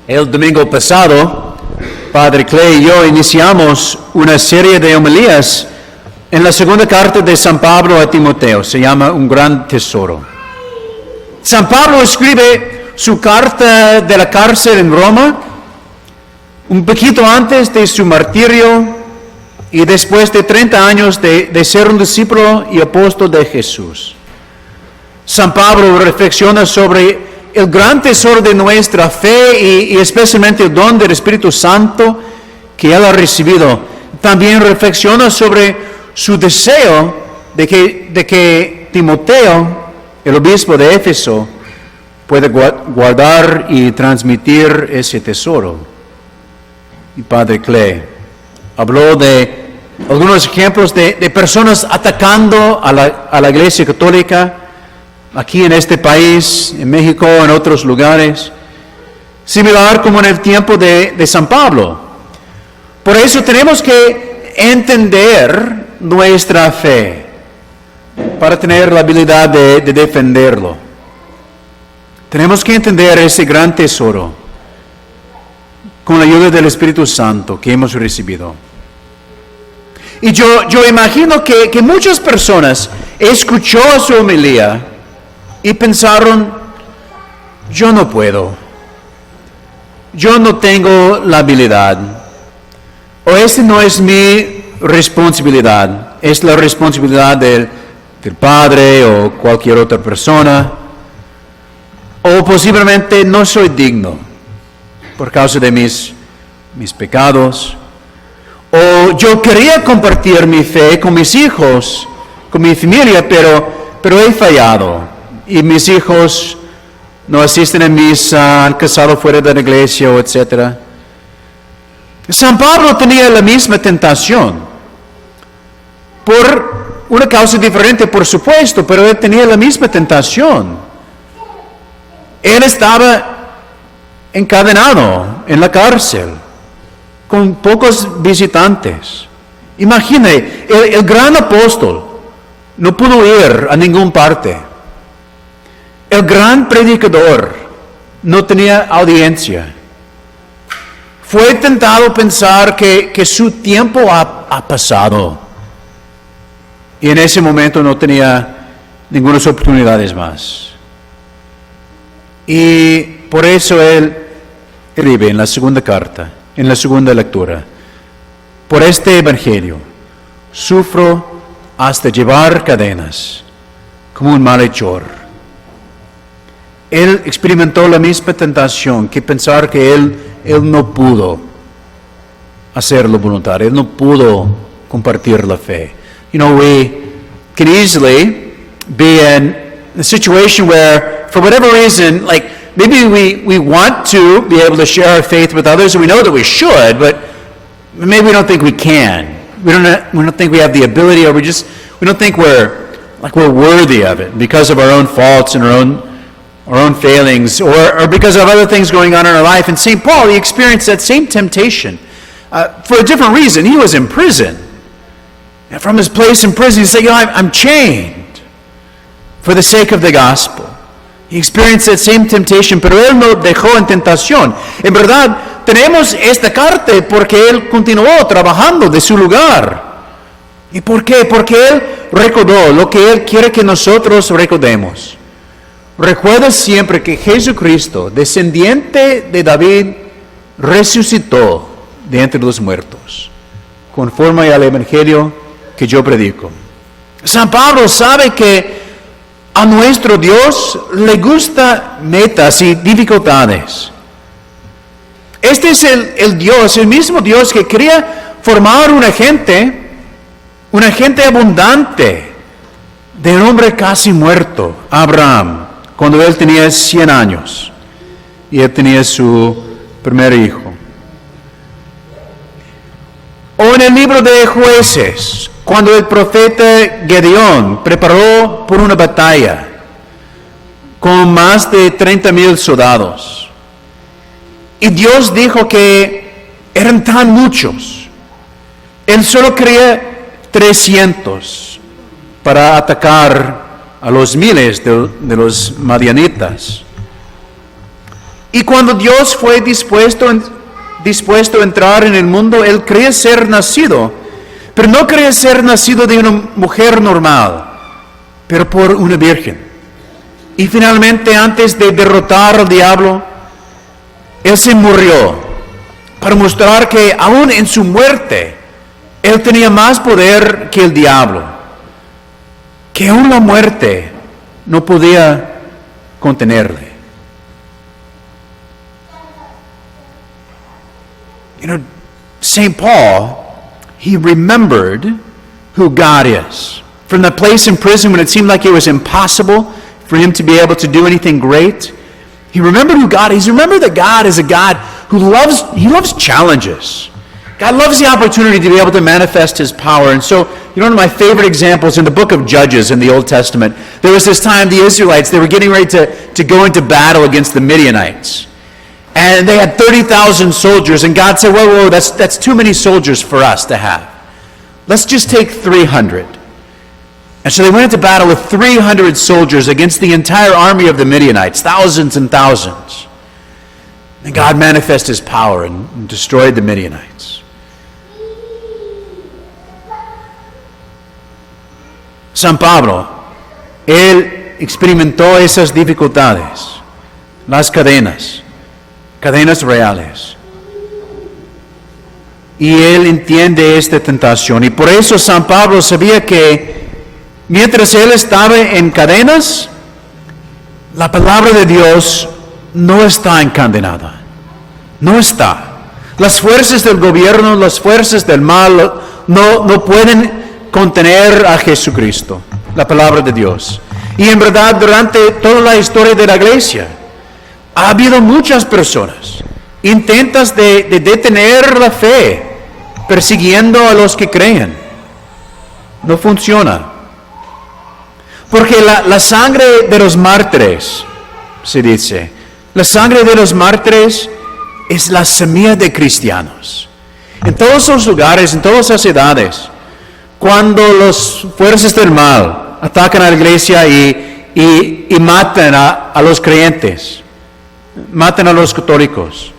El domingo pasado, Padre Clay y yo iniciamos una serie de homilías en la segunda carta de San Pablo a Timoteo. Se llama Un gran tesoro. San Pablo escribe su carta de la cárcel en Roma un poquito antes de su martirio y después de 30 años de ser un discípulo y apóstol de Jesús. San Pablo reflexiona sobre el gran tesoro de nuestra fe y especialmente el don del Espíritu Santo que él ha recibido. También reflexiona sobre su deseo de que Timoteo, el obispo de Éfeso, pueda guardar y transmitir ese tesoro. Y Padre Clay habló de algunos ejemplos de personas atacando a la Iglesia Católica, aquí en este país, en México, en otros lugares, similar como en el tiempo de San Pablo. Por eso tenemos que entender nuestra fe para tener la habilidad de defenderlo. Tenemos que entender ese gran tesoro con la ayuda del Espíritu Santo que hemos recibido. Y yo imagino que muchas personas escuchó su homilía y pensaron, yo no puedo, yo no tengo la habilidad, o esta no es mi responsabilidad, es la responsabilidad del Padre o cualquier otra persona, o posiblemente no soy digno por causa de mis pecados, o yo quería compartir mi fe con mis hijos, con mi familia, pero he fallado. Y mis hijos no asisten a misa, han casado fuera de la iglesia, etc. San Pablo tenía la misma tentación, por una causa diferente, por supuesto, pero él tenía la misma tentación. Él estaba encadenado en la cárcel, con pocos visitantes. Imagine, el gran apóstol no pudo ir a ninguna parte. El gran predicador no tenía audiencia. Fue tentado pensar que su tiempo ha pasado. Y en ese momento no tenía ninguna oportunidades más. Y por eso él escribe en la segunda carta, en la segunda lectura, por este evangelio, sufro hasta llevar cadenas como un malhechor. Él experimentó la misma tentación que pensar que él no pudo hacer la voluntad, él no pudo compartir la fe. You know, we can easily be in a situation where, for whatever reason, like maybe we want to be able to share our faith with others, and we know that we should, but maybe we don't think we can. We don't think we have the ability, or we don't think we're worthy of it because of our own faults and our own failings, or because of other things going on in our life. And St. Paul, he experienced that same temptation for a different reason. He was in prison. And from his place in prison, he said, I'm chained for the sake of the gospel. He experienced that same temptation, pero él no dejó en tentación. En verdad, tenemos esta carta porque él continuó trabajando de su lugar. ¿Y por qué? Porque él recordó lo que él quiere que nosotros recordemos. Recuerda siempre que Jesucristo, descendiente de David, resucitó de entre los muertos, conforme al evangelio que yo predico. San Pablo sabe que a nuestro Dios le gusta metas y dificultades. Este es el Dios, el mismo Dios que quería formar una gente abundante de un hombre casi muerto, Abraham, cuando él tenía 100 años y él tenía su primer hijo. O en el libro de Jueces, cuando el profeta Gedeón preparó por una batalla con más de 30,000 soldados. Y Dios dijo que eran tan muchos. Él solo quería 300 para atacar a los miles de los madianitas. Y cuando Dios fue dispuesto a entrar en el mundo, Él quería ser nacido, pero no quería ser nacido de una mujer normal, pero por una virgen. Y finalmente, antes de derrotar al diablo, Él se murió para mostrar que aún en su muerte, Él tenía más poder que el diablo, que aún la muerte no podía contenerle. St. Paul, he remembered who God is. From the place in prison when it seemed like it was impossible for him to be able to do anything great, he remembered who God is. He remembered that God is a God who loves challenges. God loves the opportunity to be able to manifest His power. And so, one of my favorite examples in the book of Judges in the Old Testament, there was this time the Israelites, they were getting ready to go into battle against the Midianites. And they had 30,000 soldiers, and God said, whoa, that's too many soldiers for us to have. Let's just take 300. And so they went into battle with 300 soldiers against the entire army of the Midianites, thousands and thousands. And God manifested His power and destroyed the Midianites. San Pablo, él experimentó esas dificultades, las cadenas reales. Y él entiende esta tentación. Y por eso San Pablo sabía que mientras él estaba en cadenas, la palabra de Dios no está encadenada. No está. Las fuerzas del gobierno, las fuerzas del mal no pueden contener a Jesucristo, la palabra de Dios. Y en verdad, durante toda la historia de la iglesia, ha habido muchas personas intentas de detener la fe, persiguiendo a los que creen. No funciona. Porque la sangre de los mártires, se dice, la sangre de los mártires es la semilla de cristianos. En todos los lugares, en todas las edades, cuando las fuerzas del mal atacan a la iglesia y matan a los creyentes, matan a los católicos,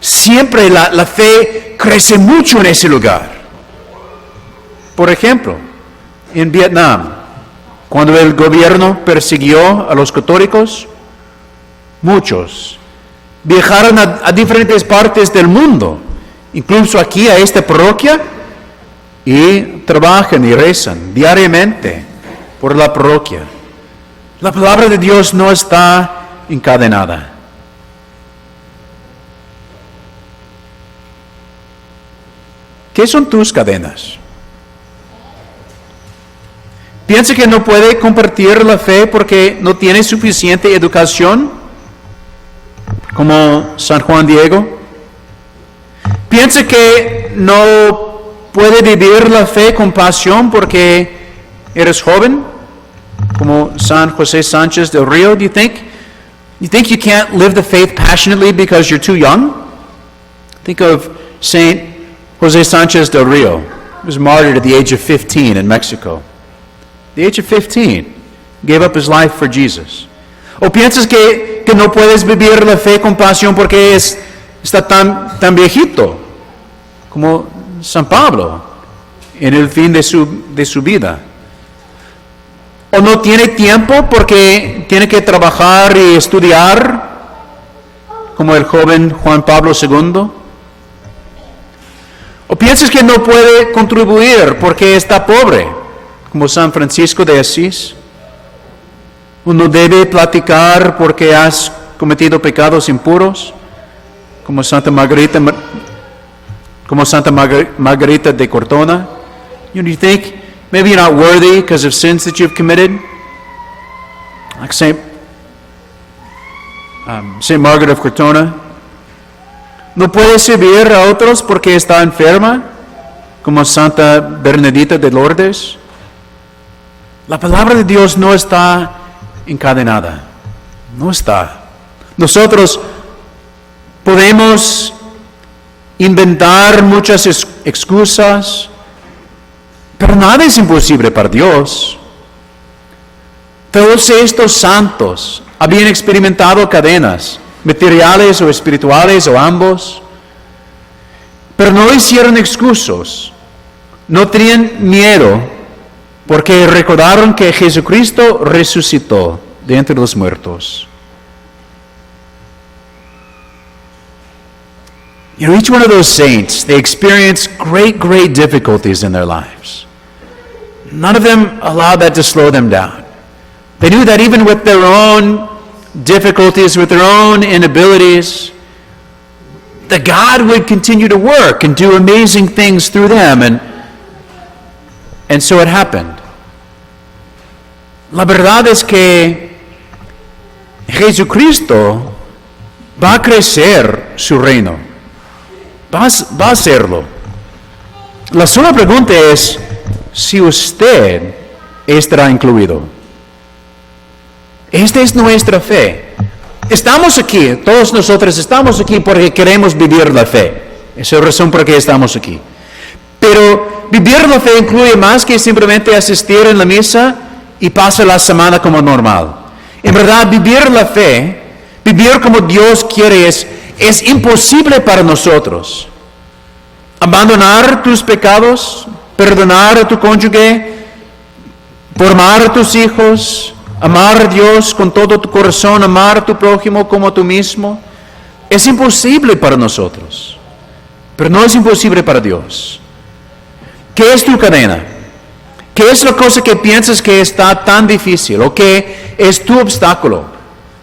siempre la fe crece mucho en ese lugar. Por ejemplo, en Vietnam, cuando el gobierno persiguió a los católicos, muchos viajaron a diferentes partes del mundo, incluso aquí a esta parroquia, y trabajan y rezan diariamente por la parroquia. La palabra de Dios no está encadenada. ¿Qué son tus cadenas? ¿Piensa que no puede compartir la fe porque no tiene suficiente educación? Como San Juan Diego. ¿Piensa que no puede vivir la fe con pasión porque eres joven? Como San José Sánchez del Río. Do you think you can't live the faith passionately because you're too young? Think of Saint José Sánchez del Río. He was martyred at the age of 15 in Mexico. At the age of 15, gave up his life for Jesus. ¿O piensas que no puedes vivir la fe con pasión porque está tan viejito como San Pablo en el fin de su vida? ¿O no tiene tiempo porque tiene que trabajar y estudiar como el joven Juan Pablo II? ¿O piensas que no puede contribuir porque está pobre, como San Francisco de Asís? ¿O no debe platicar porque has cometido pecados impuros, como Santa Margarita de Cortona? You think maybe you're not worthy because of sins that you've committed? Like Saint Margaret of Cortona. ¿No puede servir a otros porque está enferma, como Santa Bernadita de Lourdes? La palabra de Dios no está encadenada. No está. Nosotros podemos inventar muchas excusas, pero nada es imposible para Dios. Todos estos santos habían experimentado cadenas materiales o espirituales o ambos. Pero no hicieron excusas, no tenían miedo, porque recordaron que Jesucristo resucitó de entre los muertos. You know, each one of those saints, they experienced great, great difficulties in their lives. None of them allowed that to slow them down. They knew that even with their own difficulties, with their own inabilities, that God would continue to work and do amazing things through them. And so it happened. La verdad es que Jesucristo va a crecer su reino. Va a hacerlo. La sola pregunta es si usted estará incluido. Esta es nuestra fe. Estamos aquí, todos nosotros estamos aquí porque queremos vivir la fe. Esa es la razón por qué estamos aquí. Pero vivir la fe incluye más que simplemente asistir en la misa y pasar la semana como normal. En verdad, vivir la fe, vivir como Dios quiere es imposible para nosotros. Abandonar tus pecados, perdonar a tu cónyuge, formar a tus hijos, amar a Dios con todo tu corazón, amar a tu prójimo como a tú mismo, es imposible para nosotros, pero no es imposible para Dios. ¿Qué es tu cadena? ¿Qué es la cosa que piensas que está tan difícil o que es tu obstáculo?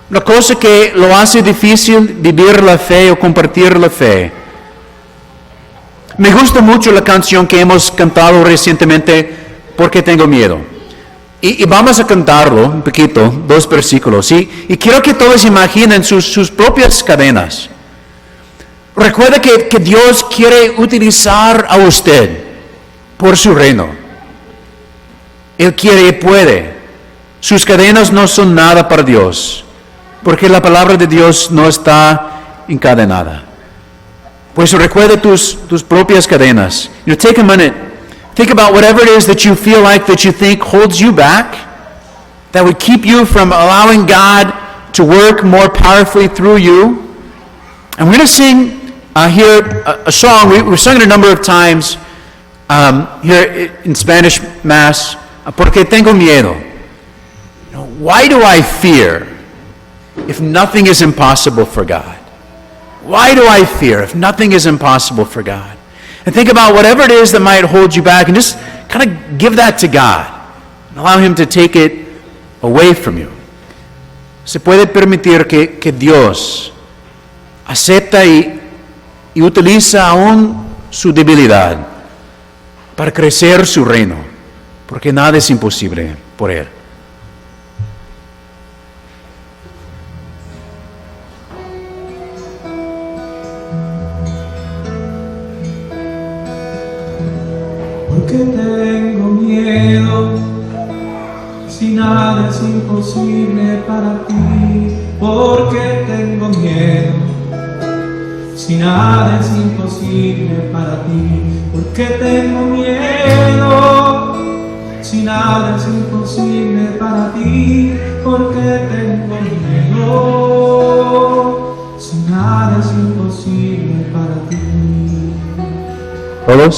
La cosa que lo hace difícil vivir la fe o compartir la fe. Me gusta mucho la canción que hemos cantado recientemente, Porque tengo miedo. Y vamos a cantarlo un poquito, 2 versículos. Y quiero que todos imaginen sus propias cadenas. Recuerda que Dios quiere utilizar a usted por su reino. Él quiere y puede. Sus cadenas no son nada para Dios, porque la palabra de Dios no está encadenada. Pues recuerda tus propias cadenas. Take a minute. Think about whatever it is that you feel like, that you think holds you back, that would keep you from allowing God to work more powerfully through you. And we're going to sing here a song. We've sung it a number of times here in Spanish Mass. Porque tengo miedo. Why do I fear if nothing is impossible for God? Why do I fear if nothing is impossible for God? And think about whatever it is that might hold you back and just kind of give that to God. And allow Him to take it away from you. Se puede permitir que Dios acepta y utiliza aún su debilidad para crecer su reino, porque nada es imposible por Él. Porque tengo miedo, si nada es imposible para ti. Porque tengo miedo, si nada es imposible para ti. Porque tengo miedo, si nada es imposible para ti. Porque tengo miedo, si nada es imposible para ti. ¿Todos?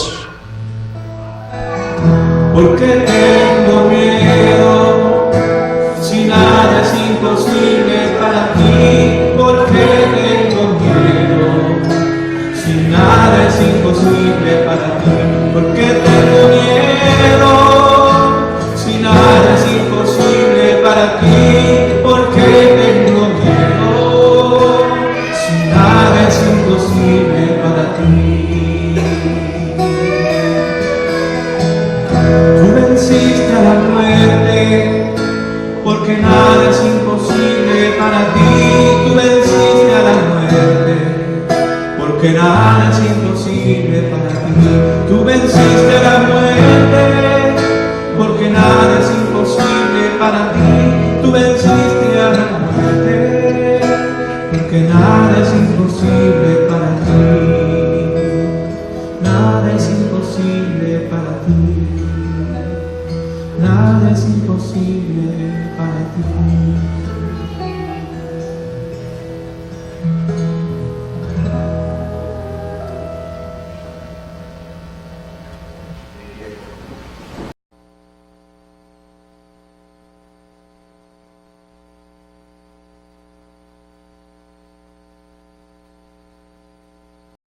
Porque tengo miedo, si nada es imposible para ti. Porque tengo miedo, si nada es imposible para ti. Porque tengo miedo, si nada es imposible para ti. Porque tengo miedo, si nada es imposible para ti. Tú venciste a la muerte, porque nada es imposible para ti. Tú venciste a la muerte, porque nada es imposible para ti. Tú venciste a la muerte, porque nada es imposible para ti. Tú venciste a la muerte, porque nada es imposible para ti. Nada es imposible para ti. Nada es imposible para ti.